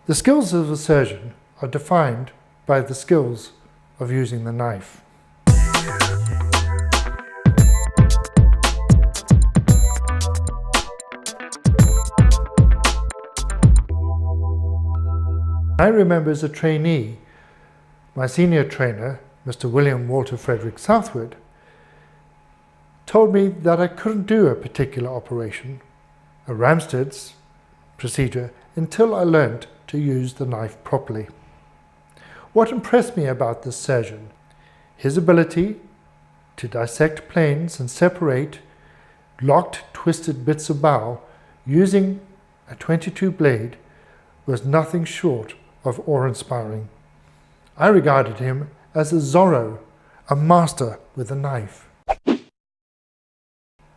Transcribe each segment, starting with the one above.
The skills of a surgeon are defined by the skills of using the knife. I remember as a trainee, my senior trainer, Mr. William Walter Frederick Southwood, told me that I couldn't do a particular operation, a Ramsted's procedure, until I learnt to use the knife properly. What impressed me about this surgeon, his ability to dissect planes and separate locked, twisted bits of bowel using a 22 blade, was nothing short of awe-inspiring. I regarded him as a Zorro, a master with a knife.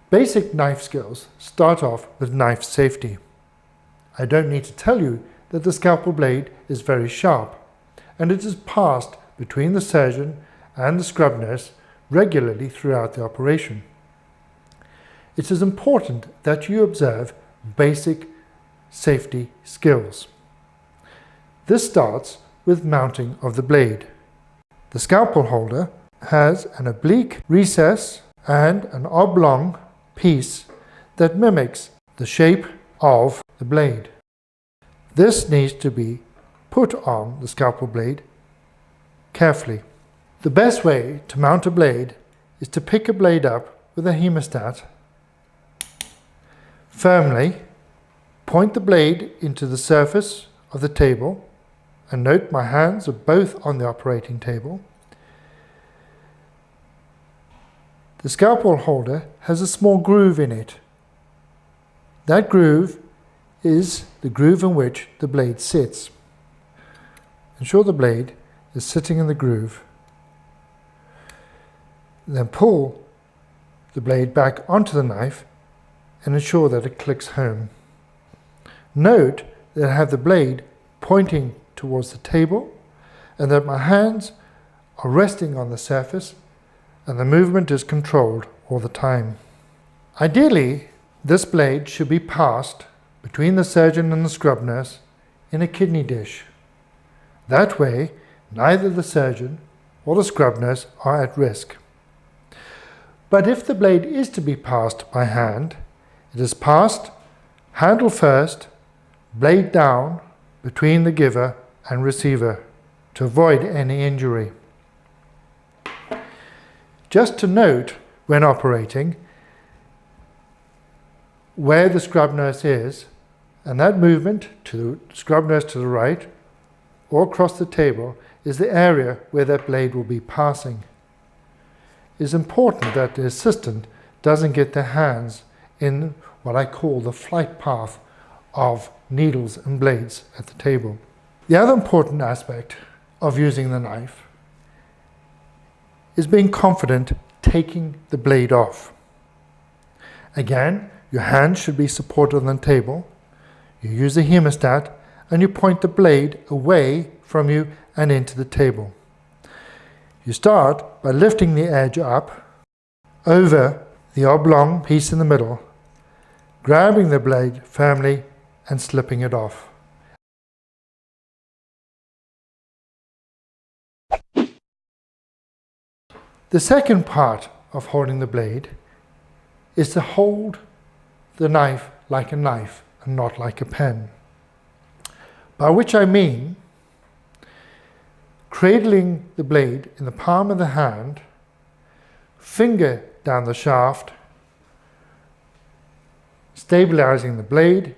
Basic knife skills start off with knife safety. I don't need to tell you that the scalpel blade is very sharp, and it is passed between the surgeon and the scrub nurse regularly throughout the operation. It is important that you observe basic safety skills. This starts with mounting of the blade. The scalpel holder has an oblique recess and an oblong piece that mimics the shape of the blade. This needs to be put on the scalpel blade carefully. The best way to mount a blade is to pick a blade up with a hemostat, firmly point the blade into the surface of the table, and note my hands are both on the operating table. The scalpel holder has a small groove in it. That groove is the groove in which the blade sits. Ensure the blade is sitting in the groove. Then pull the blade back onto the knife and ensure that it clicks home. Note that I have the blade pointing towards the table and that my hands are resting on the surface and the movement is controlled all the time. Ideally, this blade should be passed between the surgeon and the scrub nurse in a kidney dish. That way, neither the surgeon or the scrub nurse are at risk. But if the blade is to be passed by hand, it is passed handle first, blade down between the giver and receiver to avoid any injury. Just to note when operating where the scrub nurse is, and that movement to the scrub nurse to the right or across the table is the area where that blade will be passing. It is important that the assistant doesn't get their hands in what I call the flight path of needles and blades at the table. The other important aspect of using the knife is being confident taking the blade off. Again, your hand should be supported on the table. You use a hemostat and you point the blade away from you and into the table. You start by lifting the edge up over the oblong piece in the middle, grabbing the blade firmly and slipping it off. The second part of holding the blade is to hold the knife like a knife and not like a pen. By which I mean cradling the blade in the palm of the hand, finger down the shaft, stabilizing the blade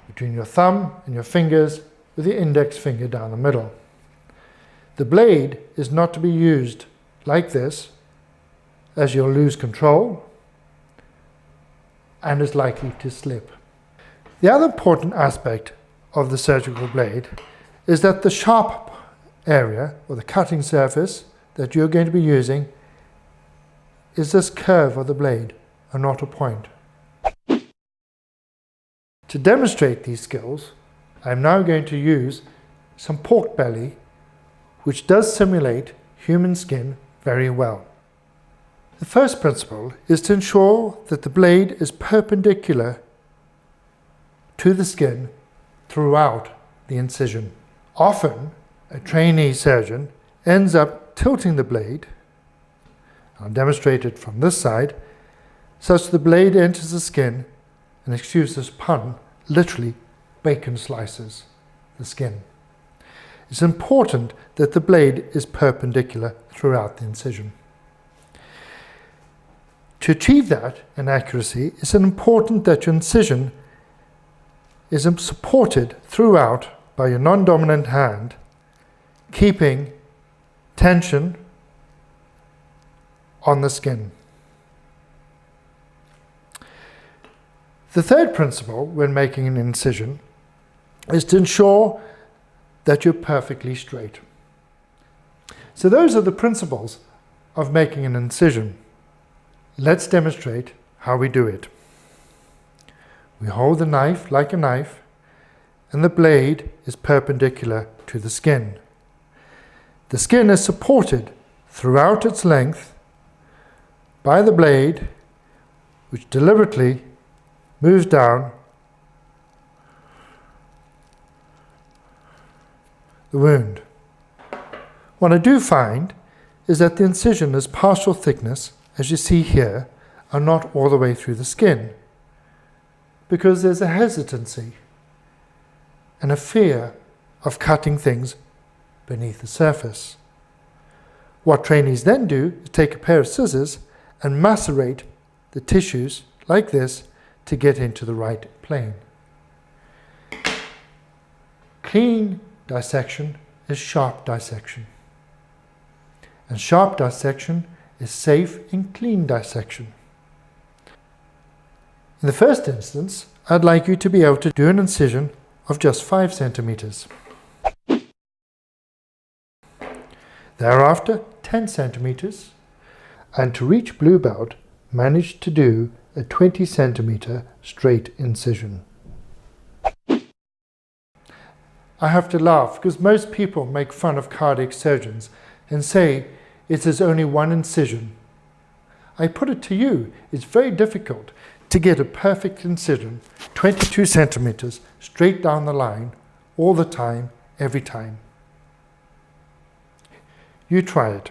between your thumb and your fingers with the index finger down the middle. The blade is not to be used like this, as you'll lose control and is likely to slip. The other important aspect of the surgical blade is that the sharp area or the cutting surface that you're going to be using is this curve of the blade and not a point. To demonstrate these skills, I'm now going to use some pork belly, which does simulate human skin very well. The first principle is to ensure that the blade is perpendicular to the skin throughout the incision. Often, a trainee surgeon ends up tilting the blade, I'll demonstrate it from this side, such the blade enters the skin, and excuse this pun, literally bacon slices the skin. It's important that the blade is perpendicular throughout the incision. To achieve that in accuracy, it's important that your incision is supported throughout by your non-dominant hand, keeping tension on the skin. The third principle when making an incision is to ensure that you're perfectly straight. So those are the principles of making an incision. Let's demonstrate how we do it. We hold the knife like a knife, and the blade is perpendicular to the skin. The skin is supported throughout its length by the blade, which deliberately moves down the wound. What I do find is that the incision is partial thickness, as you see here, are not all the way through the skin, because there's a hesitancy and a fear of cutting things beneath the surface. What trainees then do is take a pair of scissors and macerate the tissues like this to get into the right plane. Clean dissection is sharp dissection, and sharp dissection is safe in clean dissection. In the first instance, I'd like you to be able to do an incision of just 5 centimeters. Thereafter, 10 centimeters, and to reach blue belt, manage to do a 20 centimeter straight incision. I have to laugh because most people make fun of cardiac surgeons and say it is only one incision. I put it to you, it's very difficult to get a perfect incision, 22 centimeters, straight down the line, all the time, every time. You try it.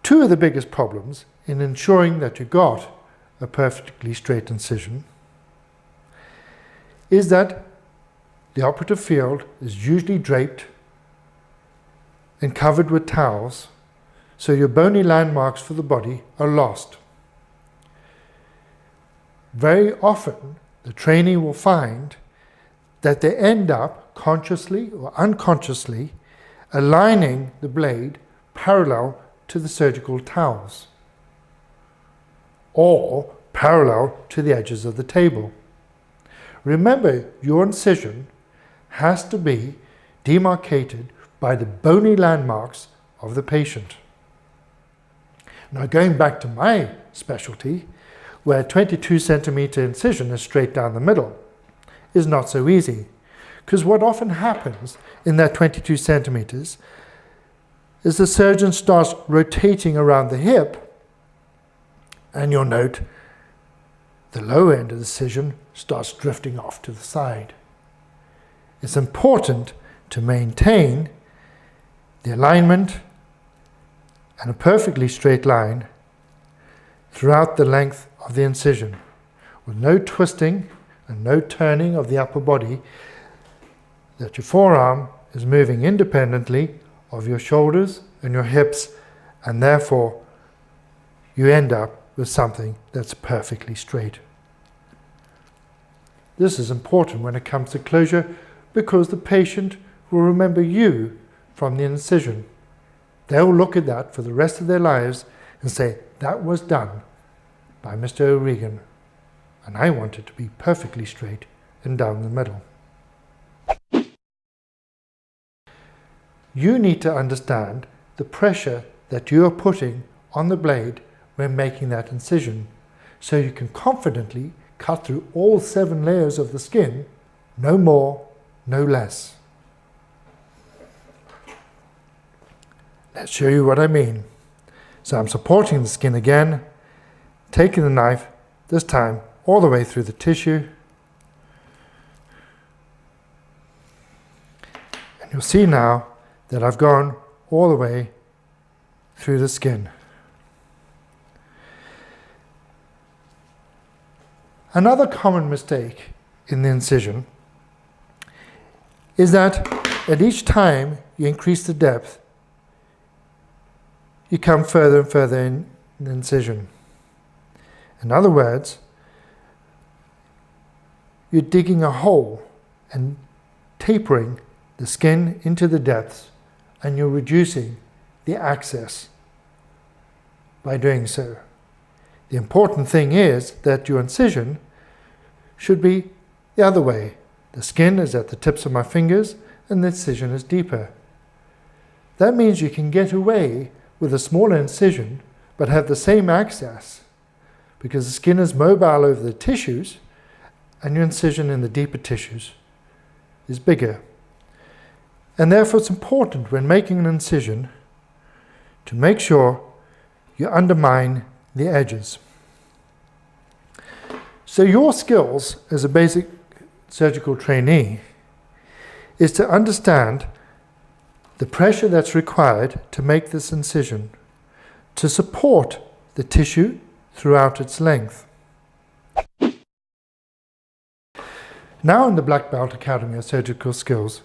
Two of the biggest problems in ensuring that you got a perfectly straight incision is that the operative field is usually draped and covered with towels, so your bony landmarks for the body are lost. Very often, the trainee will find that they end up consciously or unconsciously aligning the blade parallel to the surgical towels or parallel to the edges of the table. Remember, your incision has to be demarcated by the bony landmarks of the patient. Now, going back to my specialty, where a 22 centimeter incision is straight down the middle, is not so easy. Because what often happens in that 22 centimeters is the surgeon starts rotating around the hip, and you'll note the lower end of the incision starts drifting off to the side. It's important to maintain the alignment and a perfectly straight line throughout the length of the incision, with no twisting and no turning of the upper body, that your forearm is moving independently of your shoulders and your hips, and therefore you end up with something that's perfectly straight. This is important when it comes to closure, because the patient will remember you from the incision. They'll look at that for the rest of their lives and say, that was done by Mr. O'Regan, and I want it to be perfectly straight and down the middle. You need to understand the pressure that you are putting on the blade when making that incision, so you can confidently cut through all 7 layers of the skin, no more, no less. Let's show you what I mean. So I'm supporting the skin again, taking the knife, this time all the way through the tissue, You'll see now that I've gone all the way through the skin. Another common mistake in the incision is that at each time you increase the depth, you come further and further in the incision. In other words, you're digging a hole and tapering the skin into the depths, and you're reducing the access by doing so. The important thing is that your incision should be the other way. The skin is at the tips of my fingers and the incision is deeper. That means you can get away with a smaller incision but have the same access, because the skin is mobile over the tissues and your incision in the deeper tissues is bigger. And therefore it's important when making an incision to make sure you undermine the edges. So your skills as a basic surgical trainee is to understand the pressure that's required to make this incision, to support the tissue throughout its length. Now in the Black Belt Academy of Surgical Skills,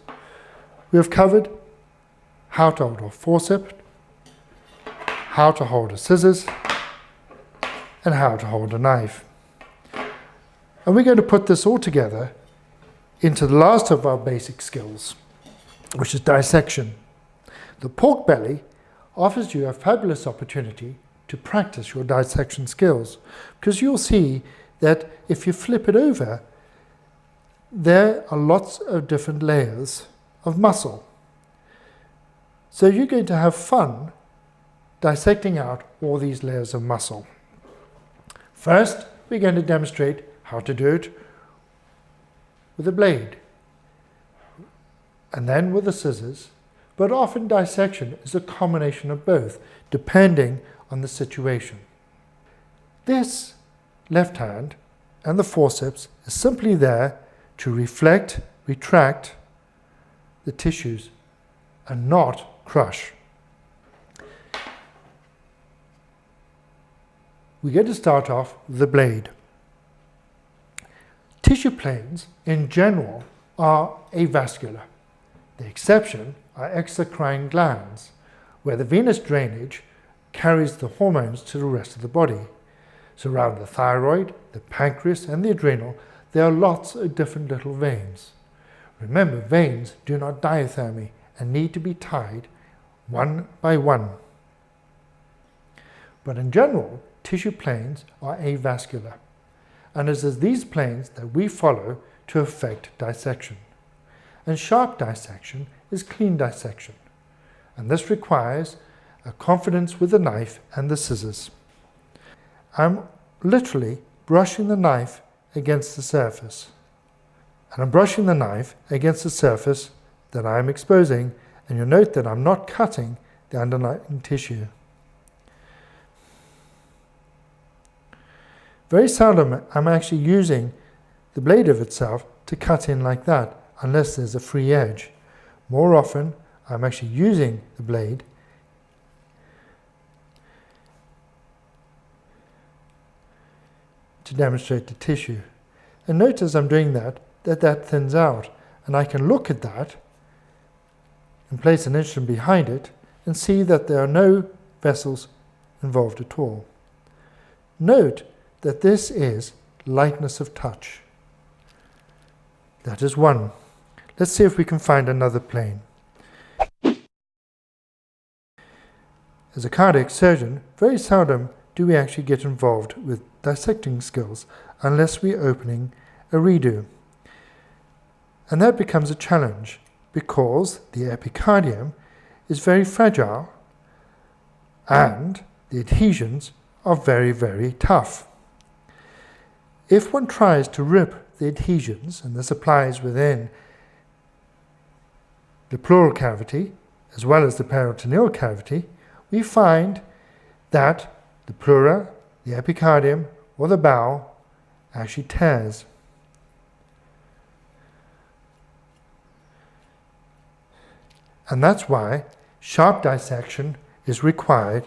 we have covered how to hold a forceps, how to hold a scissors, and how to hold a knife. And we're going to put this all together into the last of our basic skills, which is dissection. The pork belly offers you a fabulous opportunity to practice your dissection skills, because you'll see that if you flip it over, there are lots of different layers of muscle. So you're going to have fun dissecting out all these layers of muscle. First, we're going to demonstrate how to do it with a blade, and then with the scissors, but often dissection is a combination of both, depending on the situation. This left hand and the forceps is simply there to retract the tissues and not crush. We're going to start off with the blade. Tissue planes in general are avascular. The exception are exocrine glands, where the venous drainage carries the hormones to the rest of the body. So around the thyroid, the pancreas and the adrenal, there are lots of different little veins. Remember, veins do not diathermy and need to be tied one by one. But in general, tissue planes are avascular, and it is these planes that we follow to effect dissection. And sharp dissection is clean dissection, and this requires a confidence with the knife and the scissors. I'm literally brushing the knife against the surface, and I'm brushing the knife against the surface that I'm exposing, and you'll note that I'm not cutting the underlying tissue. Very seldom I'm actually using the blade of itself to cut in like that, unless there's a free edge. More often I'm actually using the blade to demonstrate the tissue. And notice I'm doing that thins out, and I can look at that and place an instrument behind it and see that there are no vessels involved at all. Note that this is lightness of touch. That is one. Let's see if we can find another plane. As a cardiac surgeon, very seldom do we actually get involved with dissecting skills unless we're opening a redo. And that becomes a challenge because the epicardium is very fragile and the adhesions are very, very tough. If one tries to rip the adhesions, and this applies within the pleural cavity as well as the peritoneal cavity, we find that the pleura, the epicardium, or the bowel actually tears. And that's why sharp dissection is required